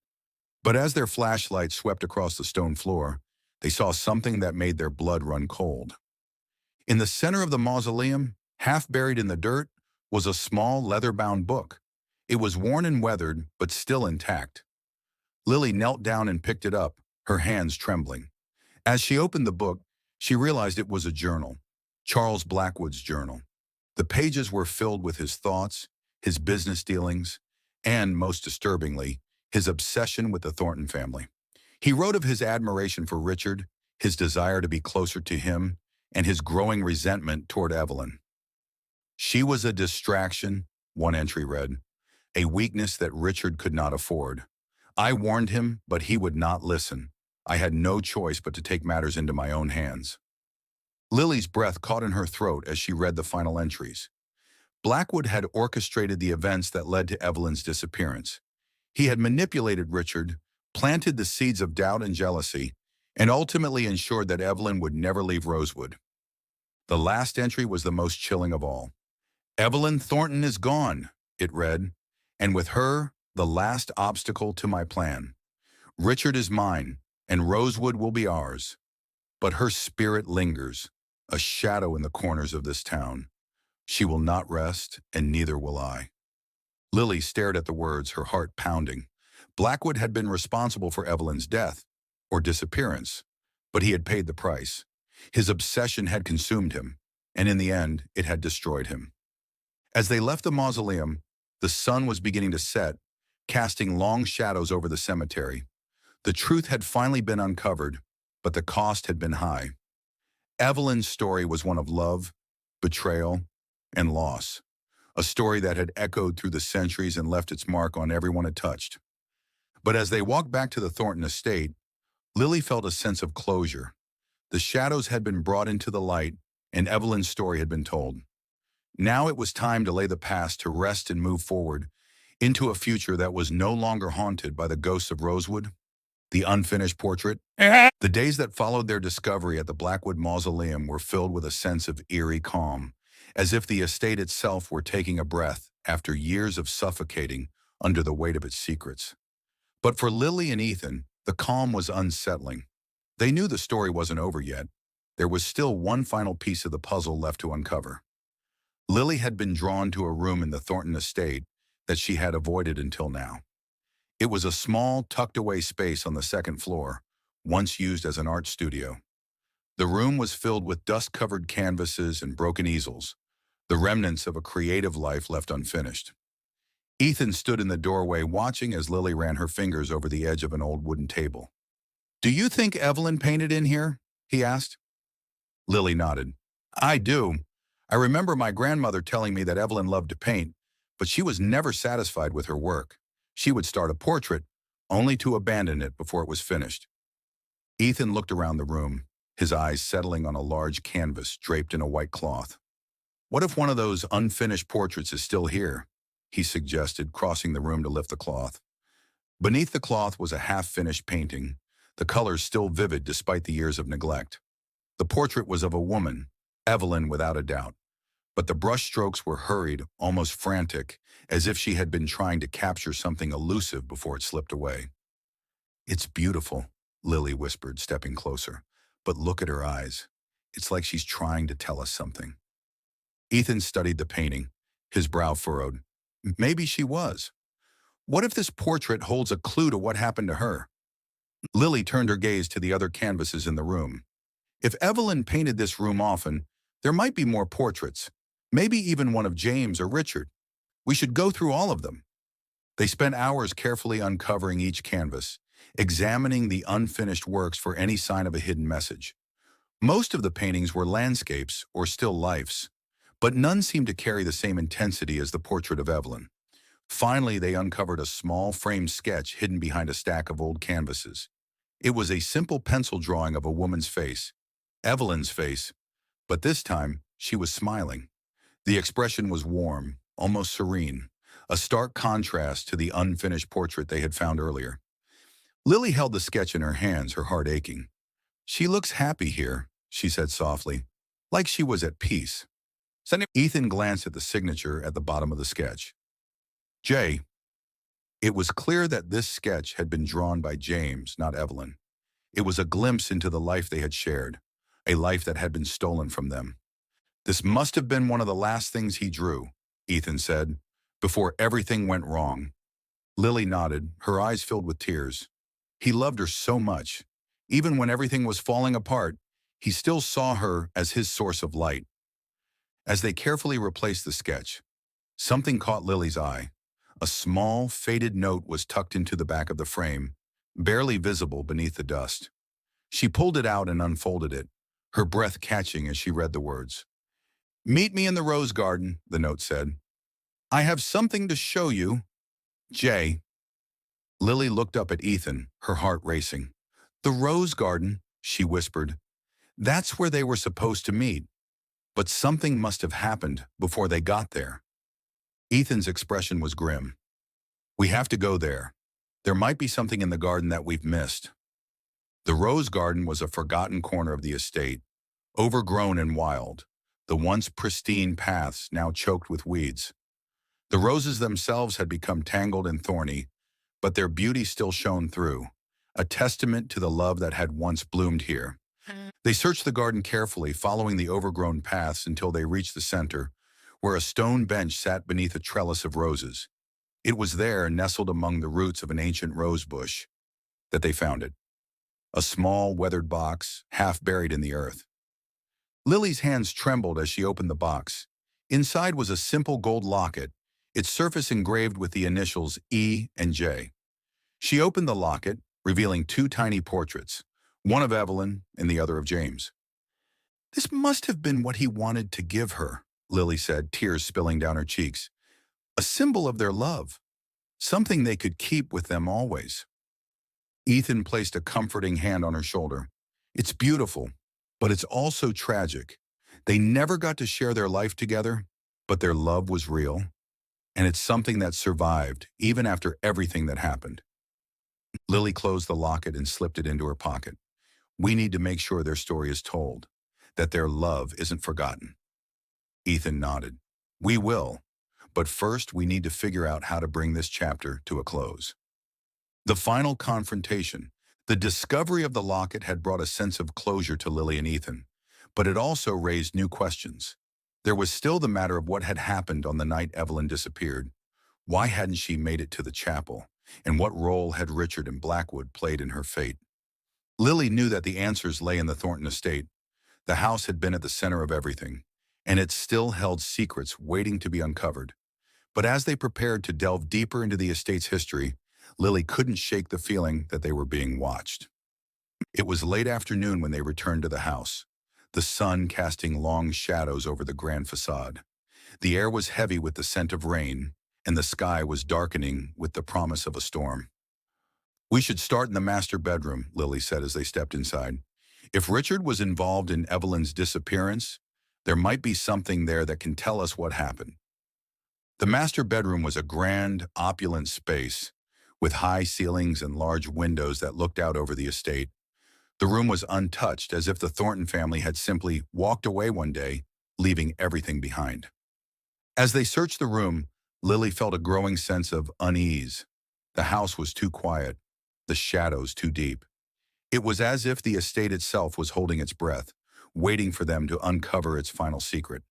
But as their flashlights swept across the stone floor, they saw something that made their blood run cold. In the center of the mausoleum, half buried in the dirt, was a small leather-bound book. It was worn and weathered, but still intact. Lily knelt down and picked it up, her hands trembling. As she opened the book, she realized it was a journal, Charles Blackwood's journal. The pages were filled with his thoughts, his business dealings, and, most disturbingly, his obsession with the Thornton family. He wrote of his admiration for Richard, his desire to be closer to him, and his growing resentment toward Evelyn. She was a distraction, one entry read, a weakness that Richard could not afford. I warned him, but he would not listen. I had no choice but to take matters into my own hands. Lily's breath caught in her throat as she read the final entries. Blackwood had orchestrated the events that led to Evelyn's disappearance. He had manipulated Richard, planted the seeds of doubt and jealousy, and ultimately ensured that Evelyn would never leave Rosewood. The last entry was the most chilling of all. Evelyn Thornton is gone, it read, and with her, the last obstacle to my plan. Richard is mine, and Rosewood will be ours. But her spirit lingers, a shadow in the corners of this town. She will not rest, and neither will I. Lily stared at the words, her heart pounding. Blackwood had been responsible for Evelyn's death, or disappearance. But he had paid the price. His obsession had consumed him, and in the end, it had destroyed him. As they left the mausoleum, the sun was beginning to set, casting long shadows over the cemetery. The truth had finally been uncovered, but the cost had been high. Evelyn's story was one of love, betrayal, and loss, a story that had echoed through the centuries and left its mark on everyone it touched. But as they walked back to the Thornton estate, Lily felt a sense of closure. The shadows had been brought into the light, and Evelyn's story had been told. Now it was time to lay the past to rest and move forward into a future that was no longer haunted by the ghosts of Rosewood, the unfinished portrait. The days that followed their discovery at the Blackwood Mausoleum were filled with a sense of eerie calm, as if the estate itself were taking a breath after years of suffocating under the weight of its secrets. But for Lily and Ethan, the calm was unsettling. They knew the story wasn't over yet. There was still one final piece of the puzzle left to uncover. Lily had been drawn to a room in the Thornton estate that she had avoided until now. It was a small, tucked-away space on the second floor, once used as an art studio. The room was filled with dust-covered canvases and broken easels, the remnants of a creative life left unfinished. Ethan stood in the doorway watching as Lily ran her fingers over the edge of an old wooden table. "Do you think Evelyn painted in here?" he asked. Lily nodded. "I do. I remember my grandmother telling me that Evelyn loved to paint, but she was never satisfied with her work. She would start a portrait, only to abandon it before it was finished." Ethan looked around the room, his eyes settling on a large canvas draped in a white cloth. "What if one of those unfinished portraits is still here?" he suggested, crossing the room to lift the cloth. Beneath the cloth was a half-finished painting, the colors still vivid despite the years of neglect. The portrait was of a woman, Evelyn without a doubt, but the brushstrokes were hurried, almost frantic, as if she had been trying to capture something elusive before it slipped away. "It's beautiful," Lily whispered, stepping closer. "But look at her eyes. It's like she's trying to tell us something." Ethan studied the painting, his brow furrowed. Maybe she was. What if this portrait holds a clue to what happened to her? Lily turned her gaze to the other canvases in the room. If Evelyn painted this room often, there might be more portraits, maybe even one of James or Richard. We should go through all of them. They spent hours carefully uncovering each canvas, examining the unfinished works for any sign of a hidden message. Most of the paintings were landscapes or still lifes, but none seemed to carry the same intensity as the portrait of Evelyn. Finally, they uncovered a small framed sketch hidden behind a stack of old canvases. It was a simple pencil drawing of a woman's face, Evelyn's face, but this time she was smiling. The expression was warm, almost serene, a stark contrast to the unfinished portrait they had found earlier. Lily held the sketch in her hands, her heart aching. "She looks happy here," she said softly, like she was at peace. Ethan glanced at the signature at the bottom of the sketch. J. It was clear that this sketch had been drawn by James, not Evelyn. It was a glimpse into the life they had shared, a life that had been stolen from them. "This must have been one of the last things he drew," Ethan said, "before everything went wrong." Lily nodded, her eyes filled with tears. He loved her so much. Even when everything was falling apart, he still saw her as his source of light. As they carefully replaced the sketch, something caught Lily's eye. A small, faded note was tucked into the back of the frame, barely visible beneath the dust. She pulled it out and unfolded it, her breath catching as she read the words. "Meet me in the rose garden," the note said. "I have something to show you. Jay." Lily looked up at Ethan, her heart racing. "The rose garden," she whispered. "That's where they were supposed to meet. But something must have happened before they got there." Ethan's expression was grim. "We have to go there. There might be something in the garden that we've missed." The rose garden was a forgotten corner of the estate, overgrown and wild, the once pristine paths now choked with weeds. The roses themselves had become tangled and thorny, but their beauty still shone through, a testament to the love that had once bloomed here. They searched the garden carefully, following the overgrown paths until they reached the center, where a stone bench sat beneath a trellis of roses. It was there, nestled among the roots of an ancient rose bush, that they found it. a small, weathered box, half buried in the earth. Lily's hands trembled as she opened the box. Inside was a simple gold locket, its surface engraved with the initials E and J. She opened the locket, revealing two tiny portraits, one of Evelyn and the other of James. "This must have been what he wanted to give her," Lily said, tears spilling down her cheeks. "A symbol of their love, something they could keep with them always." Ethan placed a comforting hand on her shoulder. "It's beautiful, but it's also tragic. They never got to share their life together, but their love was real, and it's something that survived even after everything that happened." Lily closed the locket and slipped it into her pocket. "We need to make sure their story is told, that their love isn't forgotten." Ethan nodded. "We will, but first we need to figure out how to bring this chapter to a close." The final confrontation, the discovery of the locket, had brought a sense of closure to Lily and Ethan, but it also raised new questions. There was still the matter of what had happened on the night Evelyn disappeared. Why hadn't she made it to the chapel? And what role had Richard and Blackwood played in her fate? Lily knew that the answers lay in the Thornton estate. The house had been at the center of everything, and it still held secrets waiting to be uncovered. But as they prepared to delve deeper into the estate's history, Lily couldn't shake the feeling that they were being watched. It was late afternoon when they returned to the house, the sun casting long shadows over the grand facade. The air was heavy with the scent of rain, and the sky was darkening with the promise of a storm. "We should start in the master bedroom," Lily said as they stepped inside. "If Richard was involved in Evelyn's disappearance, there might be something there that can tell us what happened." The master bedroom was a grand, opulent space, with high ceilings and large windows that looked out over the estate. The room was untouched, as if the Thornton family had simply walked away one day, leaving everything behind. As they searched the room, Lily felt a growing sense of unease. The house was too quiet, the shadows too deep. It was as if the estate itself was holding its breath, waiting for them to uncover its final secret.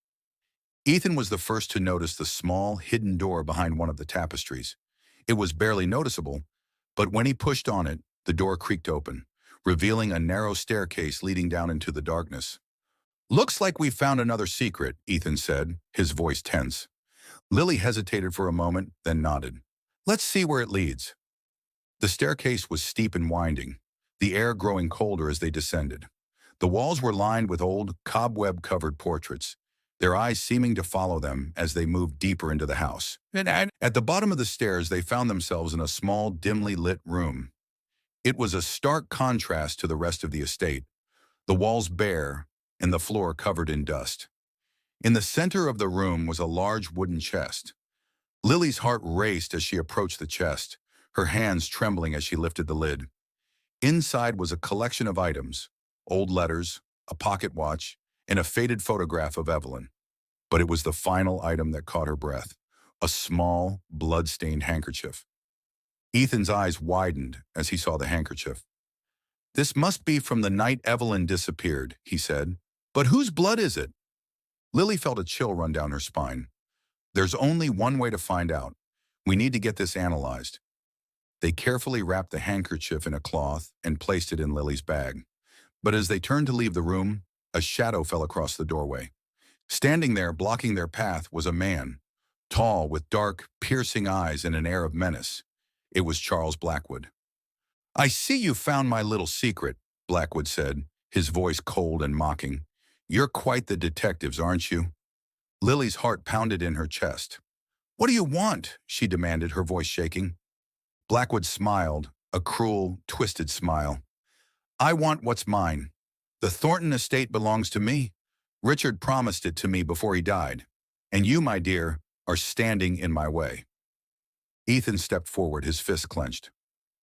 Ethan was the first to notice the small, hidden door behind one of the tapestries. It was barely noticeable, but when he pushed on it, the door creaked open, revealing a narrow staircase leading down into the darkness. "Looks like we've found another secret," Ethan said, his voice tense. Lily hesitated for a moment, then nodded. "Let's see where it leads." The staircase was steep and winding, the air growing colder as they descended. The walls were lined with old, cobweb-covered portraits, their eyes seeming to follow them as they moved deeper into the house. And at the bottom of the stairs, they found themselves in a small, dimly lit room. It was a stark contrast to the rest of the estate, the walls bare and the floor covered in dust. In the center of the room was a large wooden chest. Lily's heart raced as she approached the chest, her hands trembling as she lifted the lid. Inside was a collection of items, old letters, a pocket watch, and a faded photograph of Evelyn. But it was the final item that caught her breath, a small, blood-stained handkerchief. Ethan's eyes widened as he saw the handkerchief. "This must be from the night Evelyn disappeared," he said. "But whose blood is it?" Lily felt a chill run down her spine. "There's only one way to find out. We need to get this analyzed." They carefully wrapped the handkerchief in a cloth and placed it in Lily's bag. But as they turned to leave the room, a shadow fell across the doorway. Standing there, blocking their path, was a man, tall, with dark, piercing eyes and an air of menace. It was Charles Blackwood. "I see you found my little secret," Blackwood said, his voice cold and mocking. "You're quite the detectives, aren't you?" Lily's heart pounded in her chest. "What do you want?" she demanded, her voice shaking. Blackwood smiled, a cruel, twisted smile. "I want what's mine. The Thornton estate belongs to me. Richard promised it to me before he died. And you, my dear, are standing in my way." Ethan stepped forward, his fist clenched.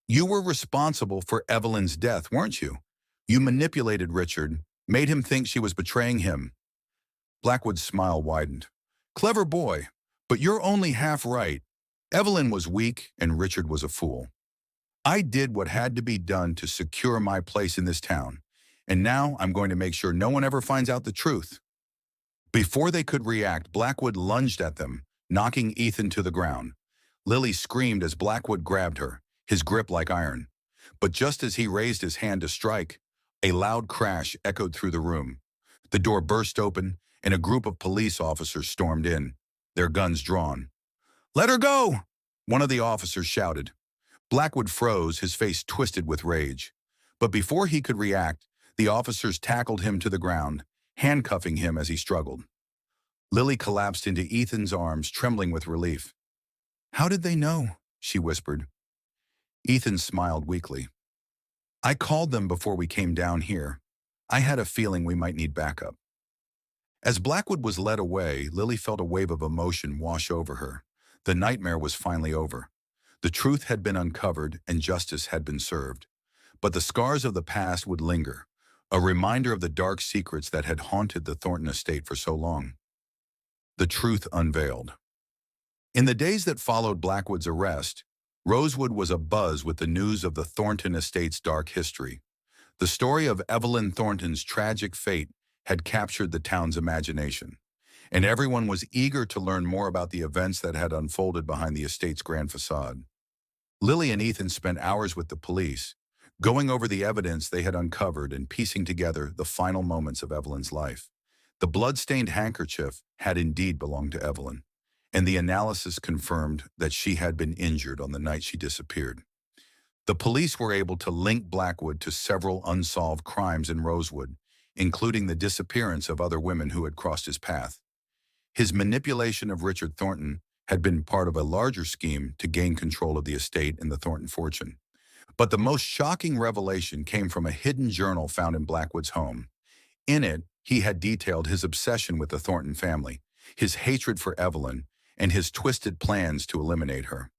"You were responsible for Evelyn's death, weren't you? You manipulated Richard, made him think she was betraying him." Blackwood's smile widened. "Clever boy, but you're only half right. Evelyn was weak and Richard was a fool. I did what had to be done to secure my place in this town, and now I'm going to make sure no one ever finds out the truth." Before they could react, Blackwood lunged at them, knocking Ethan to the ground. Lily screamed as Blackwood grabbed her, his grip like iron. But just as he raised his hand to strike, a loud crash echoed through the room. The door burst open, and a group of police officers stormed in, their guns drawn. "Let her go!" one of the officers shouted. Blackwood froze, his face twisted with rage. But before he could react, the officers tackled him to the ground, handcuffing him as he struggled. Lily collapsed into Ethan's arms, trembling with relief. "How did they know?" she whispered. Ethan smiled weakly. "I called them before we came down here. I had a feeling we might need backup." As Blackwood was led away, Lily felt a wave of emotion wash over her. The nightmare was finally over. The truth had been uncovered and justice had been served. But the scars of the past would linger, a reminder of the dark secrets that had haunted the Thornton estate for so long. The truth unveiled. In the days that followed Blackwood's arrest, Rosewood was abuzz with the news of the Thornton estate's dark history. The story of Evelyn Thornton's tragic fate had captured the town's imagination, and everyone was eager to learn more about the events that had unfolded behind the estate's grand facade. Lily and Ethan spent hours with the police, going over the evidence they had uncovered and piecing together the final moments of Evelyn's life. The blood-stained handkerchief had indeed belonged to Evelyn, and the analysis confirmed that she had been injured on the night she disappeared. The police were able to link Blackwood to several unsolved crimes in Rosewood, including the disappearance of other women who had crossed his path. His manipulation of Richard Thornton had been part of a larger scheme to gain control of the estate and the Thornton fortune. But the most shocking revelation came from a hidden journal found in Blackwood's home. In it, he had detailed his obsession with the Thornton family, his hatred for Evelyn, and his twisted plans to eliminate her.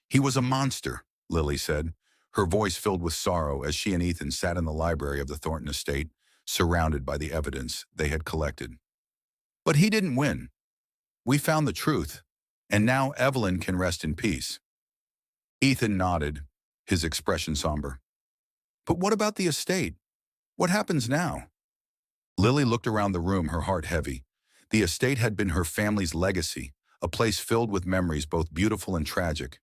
"He was a monster," Lily said, her voice filled with sorrow as she and Ethan sat in the library of the Thornton estate, surrounded by the evidence they had collected. "But he didn't win. We found the truth, and now Evelyn can rest in peace." Ethan nodded, his expression somber. "But what about the estate? What happens now?" Lily looked around the room, her heart heavy. The estate had been her family's legacy, a place filled with memories both beautiful and tragic.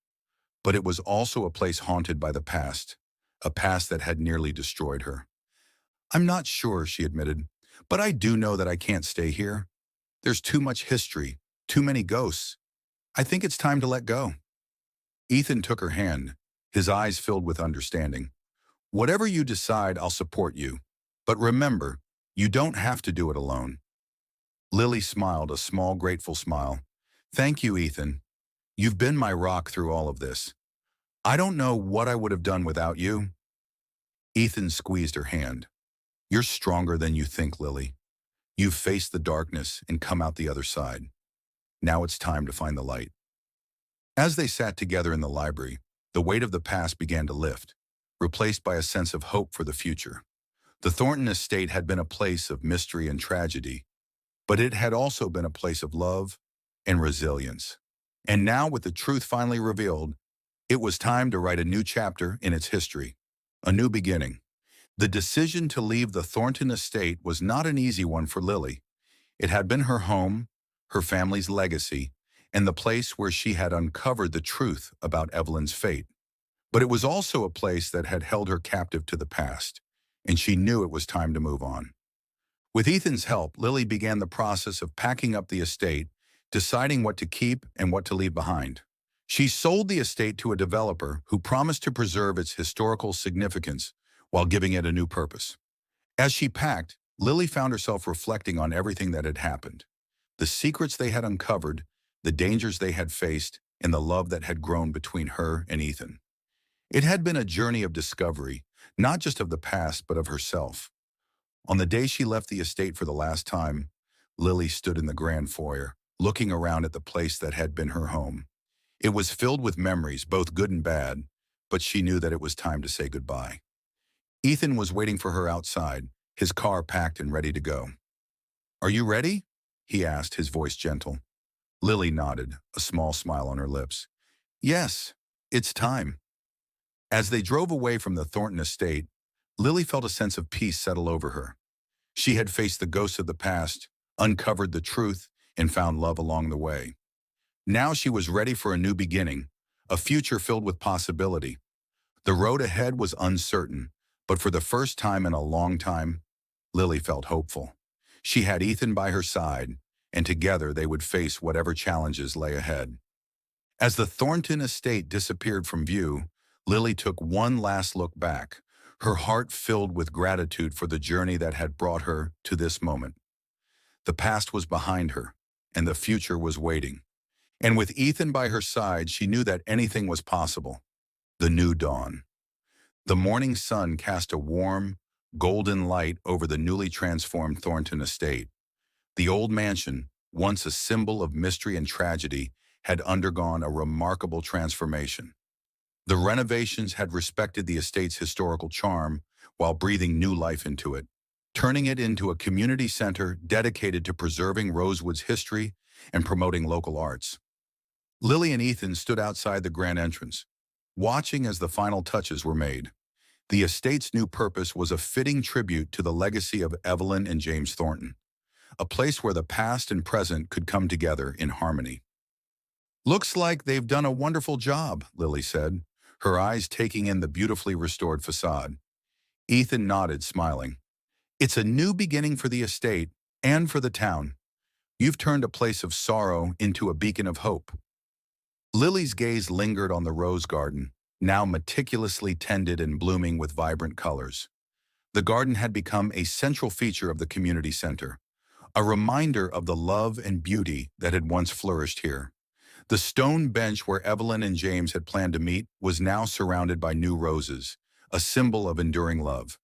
But it was also a place haunted by the past, a past that had nearly destroyed her. "I'm not sure," she admitted, "but I do know that I can't stay here. There's too much history, too many ghosts. I think it's time to let go." Ethan took her hand, his eyes filled with understanding. "Whatever you decide, I'll support you. But remember, you don't have to do it alone." Lily smiled, a small, grateful smile. "Thank you, Ethan. You've been my rock through all of this. I don't know what I would have done without you." Ethan squeezed her hand. "You're stronger than you think, Lily. You've faced the darkness and come out the other side. Now it's time to find the light." As they sat together in the library, the weight of the past began to lift, replaced by a sense of hope for the future. The Thornton estate had been a place of mystery and tragedy, but it had also been a place of love and resilience. And now, with the truth finally revealed, it was time to write a new chapter in its history, a new beginning. The decision to leave the Thornton estate was not an easy one for Lily. It had been her home, her family's legacy, and the place where she had uncovered the truth about Evelyn's fate. But it was also a place that had held her captive to the past, and she knew it was time to move on. With Ethan's help, Lily began the process of packing up the estate, deciding what to keep and what to leave behind. She sold the estate to a developer who promised to preserve its historical significance while giving it a new purpose. As she packed, Lily found herself reflecting on everything that had happened, the secrets they had uncovered, the dangers they had faced, and the love that had grown between her and Ethan. It had been a journey of discovery, not just of the past, but of herself. On the day she left the estate for the last time, Lily stood in the grand foyer, looking around at the place that had been her home. It was filled with memories, both good and bad, but she knew that it was time to say goodbye. Ethan was waiting for her outside, his car packed and ready to go. "Are you ready?" he asked, his voice gentle. Lily nodded, a small smile on her lips. "Yes, it's time." As they drove away from the Thornton estate, Lily felt a sense of peace settle over her. She had faced the ghosts of the past, uncovered the truth, and found love along the way. Now she was ready for a new beginning, a future filled with possibility. The road ahead was uncertain, but for the first time in a long time, Lily felt hopeful. She had Ethan by her side, and together they would face whatever challenges lay ahead. As the Thornton estate disappeared from view, Lily took one last look back, her heart filled with gratitude for the journey that had brought her to this moment. The past was behind her, and the future was waiting. And with Ethan by her side, she knew that anything was possible. The new dawn. The morning sun cast a warm, golden light over the newly transformed Thornton estate. The old mansion, once a symbol of mystery and tragedy, had undergone a remarkable transformation. The renovations had respected the estate's historical charm while breathing new life into it, turning it into a community center dedicated to preserving Rosewood's history and promoting local arts. Lily and Ethan stood outside the grand entrance, watching as the final touches were made. The estate's new purpose was a fitting tribute to the legacy of Evelyn and James Thornton, a place where the past and present could come together in harmony. "Looks like they've done a wonderful job," Lily said, her eyes taking in the beautifully restored facade. Ethan nodded, smiling. "It's a new beginning for the estate and for the town. You've turned a place of sorrow into a beacon of hope." Lily's gaze lingered on the rose garden, now meticulously tended and blooming with vibrant colors. The garden had become a central feature of the community center, a reminder of the love and beauty that had once flourished here. The stone bench where Evelyn and James had planned to meet was now surrounded by new roses, a symbol of enduring love.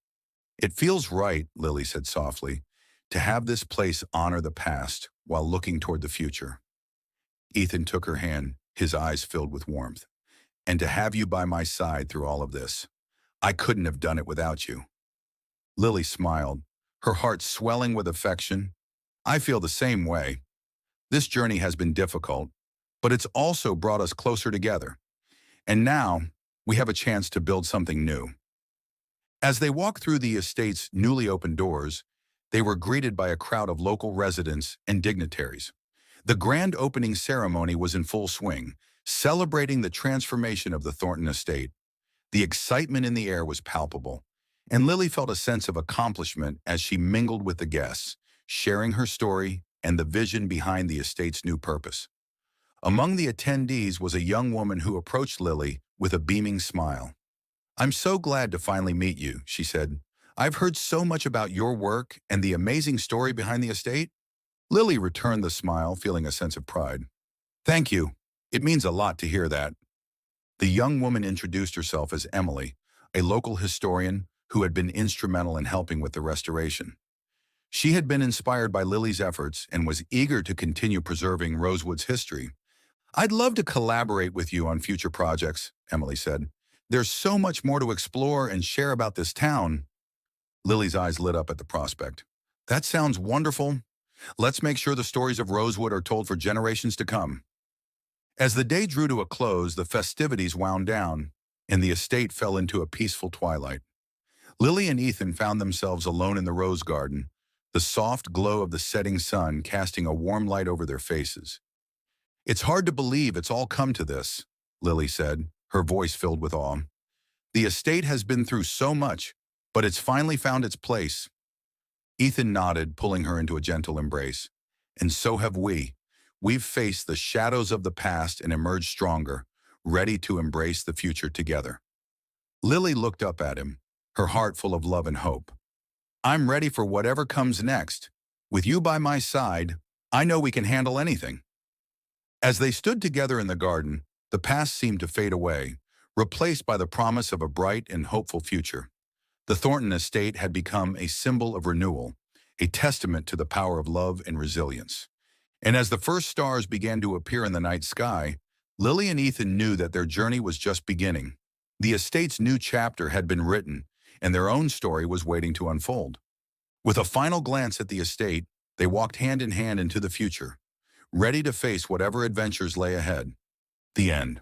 "It feels right," Lily said softly, "to have this place honor the past while looking toward the future." Ethan took her hand, his eyes filled with warmth. "And to have you by my side through all of this. I couldn't have done it without you." Lily smiled, her heart swelling with affection. "I feel the same way. This journey has been difficult, but it's also brought us closer together. And now, we have a chance to build something new." As they walked through the estate's newly opened doors, they were greeted by a crowd of local residents and dignitaries. The grand opening ceremony was in full swing, celebrating the transformation of the Thornton estate. The excitement in the air was palpable, and Lily felt a sense of accomplishment as she mingled with the guests, sharing her story and the vision behind the estate's new purpose. Among the attendees was a young woman who approached Lily with a beaming smile. "I'm so glad to finally meet you," she said. "I've heard so much about your work and the amazing story behind the estate." Lily returned the smile, feeling a sense of pride. "Thank you. It means a lot to hear that." The young woman introduced herself as Emily, a local historian who had been instrumental in helping with the restoration. She had been inspired by Lily's efforts and was eager to continue preserving Rosewood's history. "I'd love to collaborate with you on future projects," Emily said. "There's so much more to explore and share about this town." Lily's eyes lit up at the prospect. "That sounds wonderful. Let's make sure the stories of Rosewood are told for generations to come." As the day drew to a close, the festivities wound down, and the estate fell into a peaceful twilight. Lily and Ethan found themselves alone in the rose garden, the soft glow of the setting sun casting a warm light over their faces. "It's hard to believe it's all come to this," Lily said, her voice filled with awe. "The estate has been through so much, but it's finally found its place." Ethan nodded, pulling her into a gentle embrace. "And so have we. We've faced the shadows of the past and emerged stronger, ready to embrace the future together." Lily looked up at him, her heart full of love and hope. "I'm ready for whatever comes next. With you by my side, I know we can handle anything." As they stood together in the garden, the past seemed to fade away, replaced by the promise of a bright and hopeful future. The Thornton estate had become a symbol of renewal, a testament to the power of love and resilience. And as the first stars began to appear in the night sky, Lily and Ethan knew that their journey was just beginning. The estate's new chapter had been written, and their own story was waiting to unfold. With a final glance at the estate, they walked hand in hand into the future, ready to face whatever adventures lay ahead. The end.